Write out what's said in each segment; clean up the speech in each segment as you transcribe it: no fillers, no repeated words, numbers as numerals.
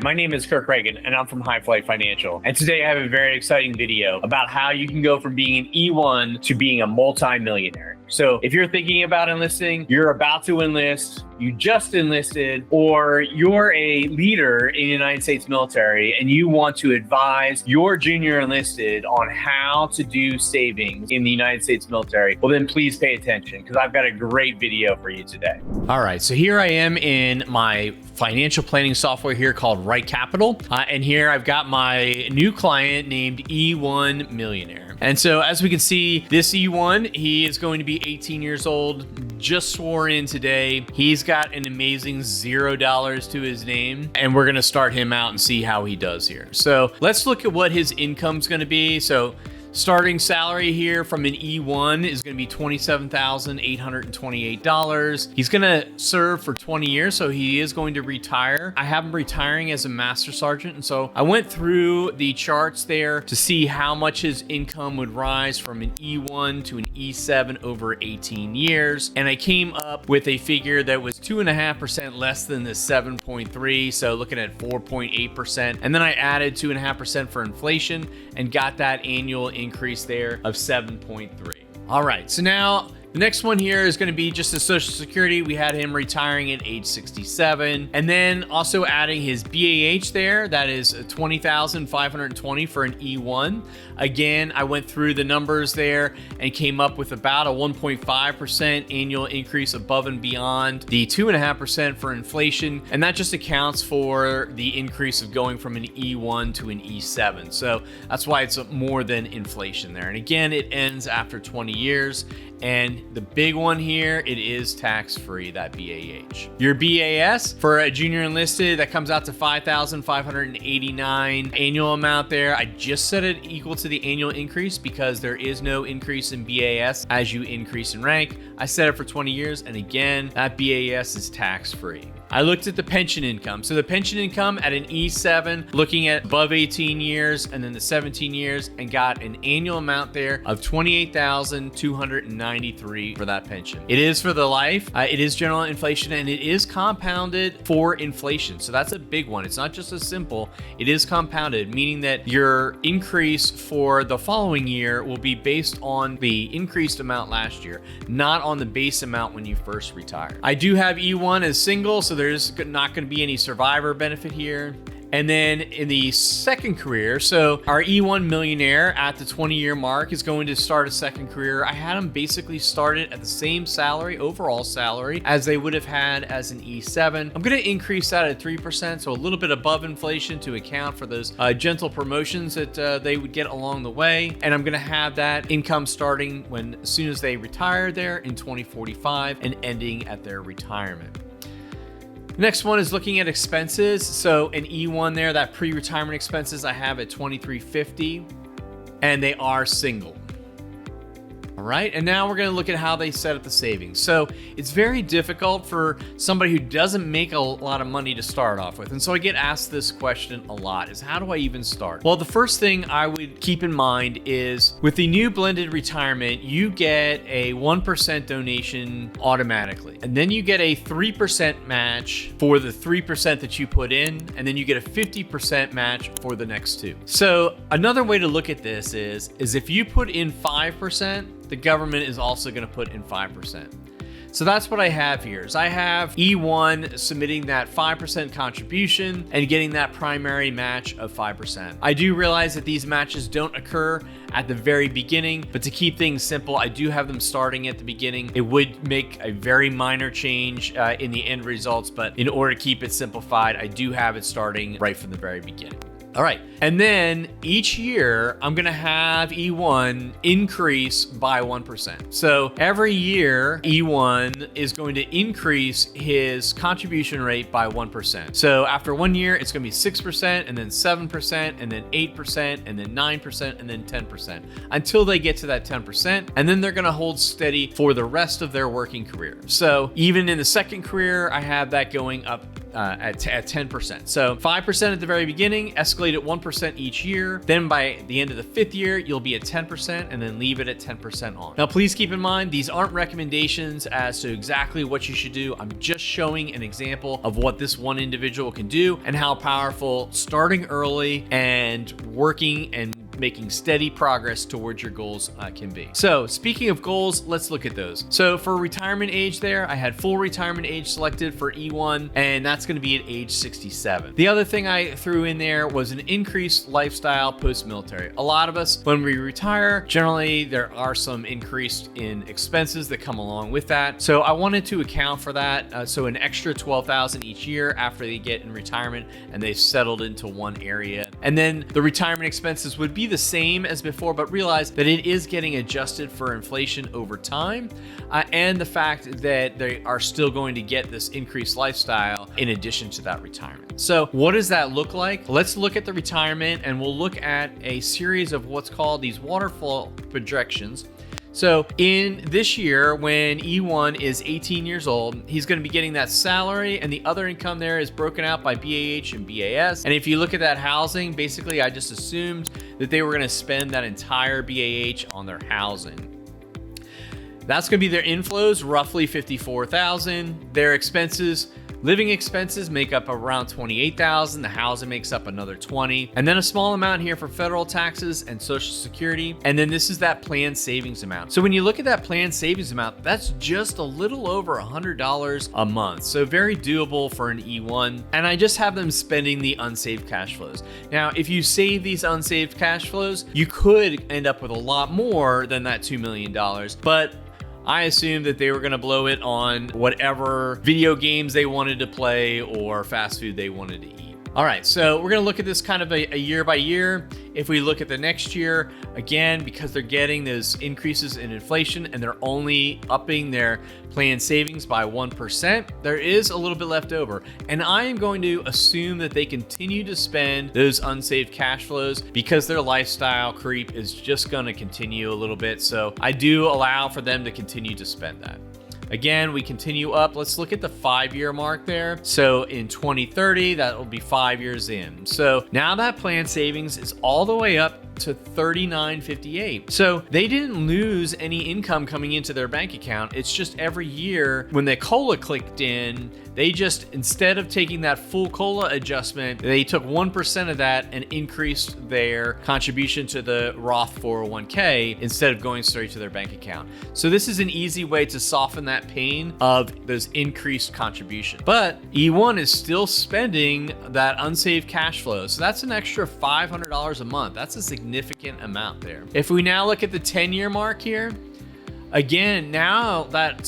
my name is Kirk Reagan, and I'm from High Flight Financial. And today I have a very exciting video about how you can go from being an E1 to being a multi-millionaire. So if you're thinking about enlisting, you're about to enlist, you just enlisted, or you're a leader in the United States military and you want to advise your junior enlisted on how to do savings in the United States military, well then please pay attention because I've got a great video for you today. All right, so here I am in my financial planning software here called Right Capital. And here I've got my new client named E1 Millionaire. And so as we can see, this E1, he is going to be 18 years old, just swore in today. He's got an amazing $0 to his name, and we're gonna start him out and see how he does here. So let's look at what his income's gonna be. So starting salary here from an E1 is going to be $27,828. He's going to serve for 20 years, so he is going to retire. I have him retiring as a master sergeant, and so I went through the charts there to see how much his income would rise from an E1 to an E7 over 18 years, and I came up with a figure that was 2.5% less than the 7.3, so looking at 4.8%, and then I added 2.5% for inflation and got that annual increase there of 7.3. All right, so now the next one here is going to be just the Social Security. We had him retiring at age 67, and then also adding his BAH there. That is $20,520 for an E1. Again, I went through the numbers there and came up with about a 1.5% annual increase above and beyond the 2.5% for inflation, and that just accounts for the increase of going from an E1 to an E7. So that's why it's more than inflation there. And again, it ends after 20 years. And the big one here, it is tax-free, that BAH. Your BAS for a junior enlisted, that comes out to $5,589 annual amount there. I just set it equal to the annual increase because there is no increase in BAS as you increase in rank. I set it for 20 years, and again, that BAS is tax-free. I looked at the pension income. So the pension income at an E7, looking at above 18 years and then the 17 years, and got an annual amount there of $28,293 for that pension. It is for the life, it is general inflation, and it is compounded for inflation. So that's a big one. It's not just as simple, it is compounded, meaning that your increase for the following year will be based on the increased amount last year, not on the base amount when you first retire. I do have E1 as single, so there's not going to be any survivor benefit here. And then in the second career, so our E1 millionaire at the 20-year mark is going to start a second career. I had them basically started at the same salary, overall salary, as they would have had as an E7. I'm going to increase that at 3%, so a little bit above inflation to account for those gentle promotions that they would get along the way. And I'm going to have that income starting as soon as they retire there in 2045 and ending at their retirement. Next one is looking at expenses. So an E1 there, that pre-retirement expenses I have at $2,350, and they are single. All right, and now we're going to look at how they set up the savings. So it's very difficult for somebody who doesn't make a lot of money to start off with. And so I get asked this question a lot, is how do I even start? Well, the first thing I would keep in mind is with the new blended retirement, you get a 1% donation automatically. And then you get a 3% match for the 3% that you put in, and then you get a 50% match for the next two. So another way to look at this is if you put in 5%, the government is also going to put in 5%. So that's what I have here is I have E1 submitting that 5% contribution and getting that primary match of 5%. I do realize that these matches don't occur at the very beginning, but to keep things simple, I do have them starting at the beginning. It would make a very minor change in the end results, but in order to keep it simplified, I do have it starting right from the very beginning. All right, and then each year I'm gonna have E1 increase by 1%. So every year E1 is going to increase his contribution rate by 1%. So after 1 year, it's gonna be 6%, and then 7%, and then 8%, and then 9%, and then 10%, until they get to that 10%, and then they're gonna hold steady for the rest of their working career. So even in the second career, I have that going up at 10%. So 5% at the very beginning, escalate at 1% each year. Then by the end of the 5th year, you'll be at 10% and then leave it at 10% on. Now, please keep in mind, these aren't recommendations as to exactly what you should do. I'm just showing an example of what this one individual can do and how powerful starting early and working and making steady progress towards your goals can be. So speaking of goals, let's look at those. So for retirement age there, I had full retirement age selected for E1, and that's going to be at age 67. The other thing I threw in there was an increased lifestyle post-military. A lot of us, when we retire, generally there are some increase in expenses that come along with that. So I wanted to account for that. So an extra $12,000 each year after they get in retirement and they've settled into one area. And then the retirement expenses would be the same as before, but realize that it is getting adjusted for inflation over time, and the fact that they are still going to get this increased lifestyle in addition to that retirement. So what does that look like? Let's look at the retirement, and we'll look at a series of what's called these waterfall projections. So in this year, when E1 is 18 years old, he's going to be getting that salary, and the other income there is broken out by BAH and BAS. And if you look at that housing, basically I just assumed that they were going to spend that entire BAH on their housing. That's going to be their inflows, roughly $54,000. Their expenses, living expenses, make up around $28,000. The housing makes up another $20,000, and then a small amount here for federal taxes and Social Security. And then this is that planned savings amount. So when you look at that planned savings amount, that's just a little over $100 a month. So very doable for an E1. And I just have them spending the unsaved cash flows. Now, if you save these unsaved cash flows, you could end up with a lot more than that $2 million, but I assumed that they were going to blow it on whatever video games they wanted to play or fast food they wanted to eat. All right, so we're going to look at this kind of a year by year. If we look at the next year, again, because they're getting those increases in inflation and they're only upping their planned savings by 1%, there is a little bit left over. And I am going to assume that they continue to spend those unsaved cash flows because their lifestyle creep is just going to continue a little bit. So I do allow for them to continue to spend that. Again, we continue up. Let's look at the 5-year mark there. So in 2030, that will be 5 years in. So now that planned savings is all the way up to $39.58. So they didn't lose any income coming into their bank account. It's just every year when the COLA clicked in, they just, instead of taking that full COLA adjustment, they took 1% of that and increased their contribution to the Roth 401k instead of going straight to their bank account. So this is an easy way to soften that pain of those increased contributions. But E1 is still spending that unsaved cash flow. So that's an extra $500 a month. That's a significant amount there. If we now look at the 10-year mark here, again, now that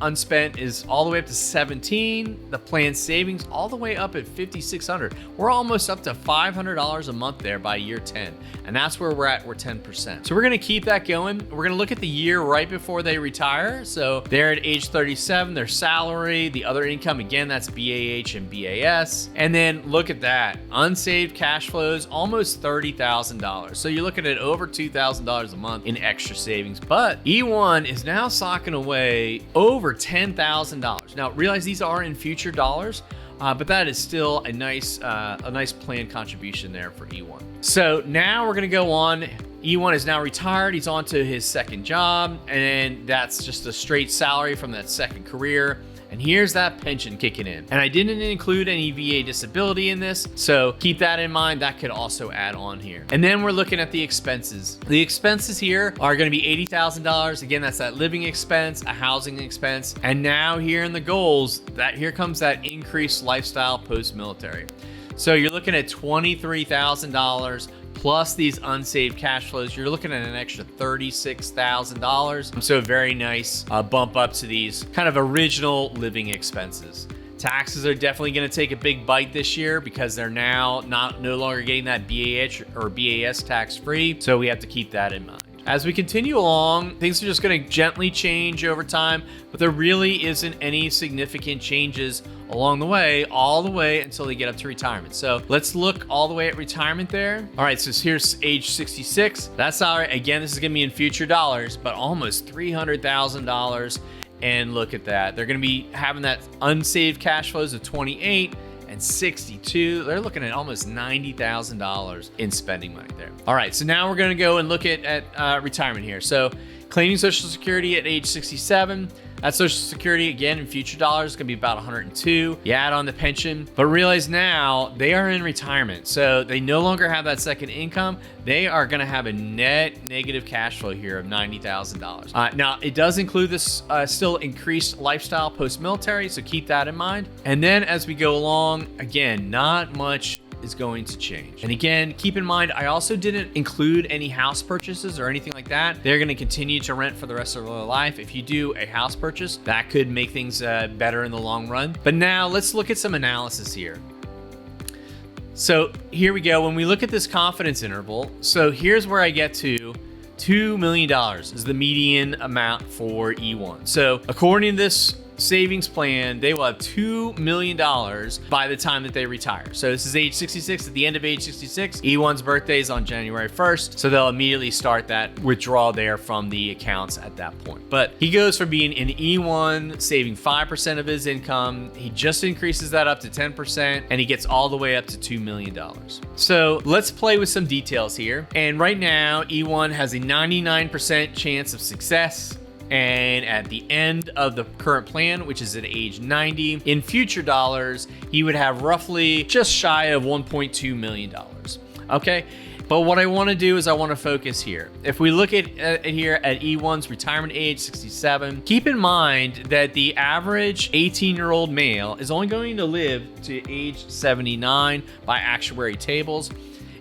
unspent is all the way up to 17. The planned savings all the way up at $5,600. We're almost up to $500 a month there by year 10. And that's where we're at. We're 10%. So we're going to keep that going. We're going to look at the year right before they retire. So they're at age 37, their salary, the other income, again, that's BAH and BAS. And then look at that. Unsaved cash flows, almost $30,000. So you're looking at over $2,000 a month in extra savings. But E1 is now socking away over $10,000. Now realize these are in future dollars, but that is still a nice planned contribution there for E1. So now we're going to go on. E1 is now retired. He's on to his second job, and that's just a straight salary from that second career. And here's that pension kicking in. And I didn't include any VA disability in this, so keep that in mind. That could also add on here. And then we're looking at the expenses. The expenses here are going to be $80,000. Again, that's that living expense, a housing expense. And now here in the goals, here comes that increased lifestyle post-military. So you're looking at $23,000 plus these unsaved cash flows. You're looking at an extra $36,000. So very nice bump up to these kind of original living expenses. Taxes are definitely going to take a big bite this year because they're now no longer getting that BAH or BAS tax free. So we have to keep that in mind. As we continue along, things are just going to gently change over time, but there really isn't any significant changes along the way, all the way until they get up to retirement. So let's look all the way at retirement there. All right, so here's age 66. That salary, again, this is going to be in future dollars, but almost $300,000 and look at that. They're going to be having that unsaved cash flows of 28 and 62. They're looking at almost $90,000 in spending money there. All right, so now we're going to go and look at retirement here. So claiming Social Security at age 67. That Social Security, again, in future dollars, is going to be about 102. You add on the pension, but realize now they are in retirement. So they no longer have that second income. They are going to have a net negative cash flow here of $90,000. Now, it does include this still increased lifestyle post-military, so keep that in mind. And then as we go along, again, not much is going to change. And again, keep in mind, I also didn't include any house purchases or anything like that. They're going to continue to rent for the rest of their life. If you do a house purchase, that could make things better in the long run. But now let's look at some analysis here. So here we go. When we look at this confidence interval, so here's where I get to $2 million is the median amount for E1. So according to this savings plan, they will have $2 million by the time that they retire. So this is age 66. At the end of age 66, E1's birthday is on January 1st. So they'll immediately start that withdrawal there from the accounts at that point. But he goes from being an E1, saving 5% of his income. He just increases that up to 10%, and he gets all the way up to $2 million. So let's play with some details here. And right now, E1 has a 99% chance of success. And at the end of the current plan, which is at age 90, in future dollars, he would have roughly just shy of $1.2 million. Okay, but what I want to do is I want to focus here. If we look at here at E1's retirement age, 67, keep in mind that the average 18-year-old male is only going to live to age 79 by actuary tables.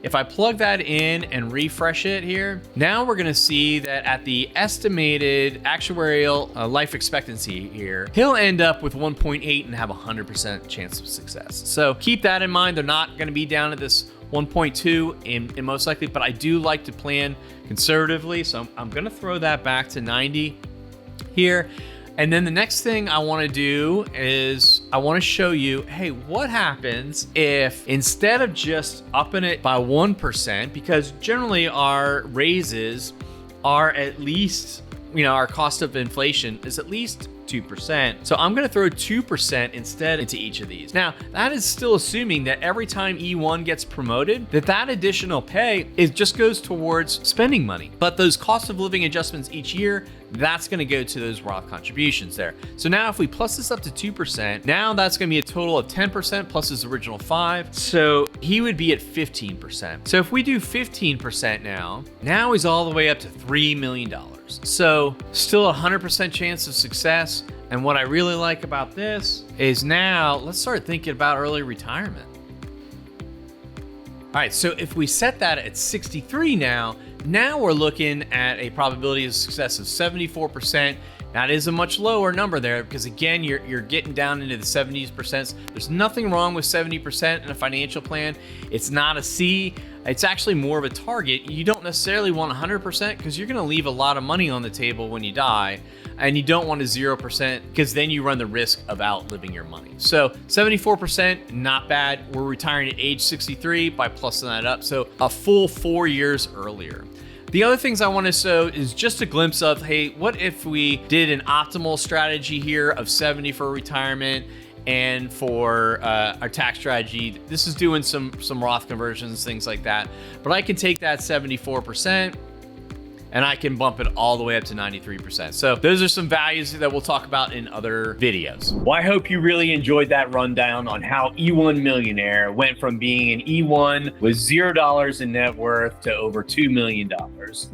If I plug that in and refresh it here, now we're gonna see that at the estimated actuarial life expectancy here, he'll end up with 1.8 and have a 100% chance of success. So keep that in mind. They're not gonna be down at this 1.2 in most likely, but I do like to plan conservatively. So I'm gonna throw that back to 90 here. And then the next thing I want to do is I want to show you, hey, what happens if instead of just upping it by 1%, because generally our raises are at least, our cost of inflation is at least 2%. So I'm going to throw 2% instead into each of these. Now, that is still assuming that every time E1 gets promoted, that additional pay just goes towards spending money. But those cost of living adjustments each year, that's going to go to those Roth contributions there. So now if we plus this up to 2%, now that's going to be a total of 10% plus his original 5. So he would be at 15%. So if we do 15% now he's all the way up to $3 million. So still 100% chance of success. And what I really like about this is now let's start thinking about early retirement. All right, so if we set that at 63 now we're looking at a probability of success of 74%. That is a much lower number there because again, you're getting down into the 70%. There's nothing wrong with 70% in a financial plan. It's not a C. It's actually more of a target. You don't necessarily want 100% because you're going to leave a lot of money on the table when you die, and you don't want a 0% because then you run the risk of outliving your money. So 74%, not bad. We're retiring at age 63 by plussing that up. So a full 4 years earlier. The other things I want to show is just a glimpse of, hey, what if we did an optimal strategy here of 70 for retirement and for our tax strategy. This is doing some Roth conversions, things like that. But I can take that 74% and I can bump it all the way up to 93%. So those are some values that we'll talk about in other videos. Well, I hope you really enjoyed that rundown on how E1 Millionaire went from being an E1 with $0 in net worth to over $2 million.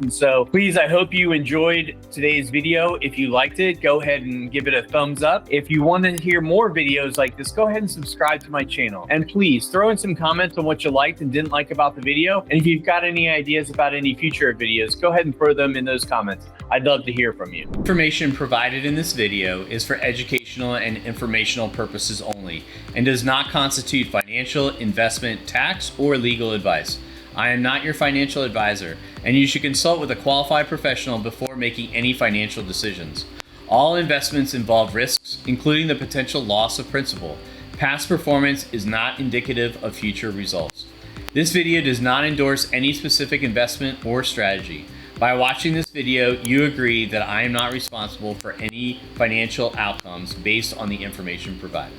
And so please, I hope you enjoyed today's video. If you liked it, go ahead and give it a thumbs up. If you want to hear more videos like this, go ahead and subscribe to my channel. And please throw in some comments on what you liked and didn't like about the video. And if you've got any ideas about any future videos, go ahead and throw them in those comments. I'd love to hear from you. Information provided in this video is for educational and informational purposes only and does not constitute financial, investment, tax, or legal advice. I am not your financial advisor, and you should consult with a qualified professional before making any financial decisions. All investments involve risks, including the potential loss of principal. Past performance is not indicative of future results. This video does not endorse any specific investment or strategy. By watching this video, you agree that I am not responsible for any financial outcomes based on the information provided.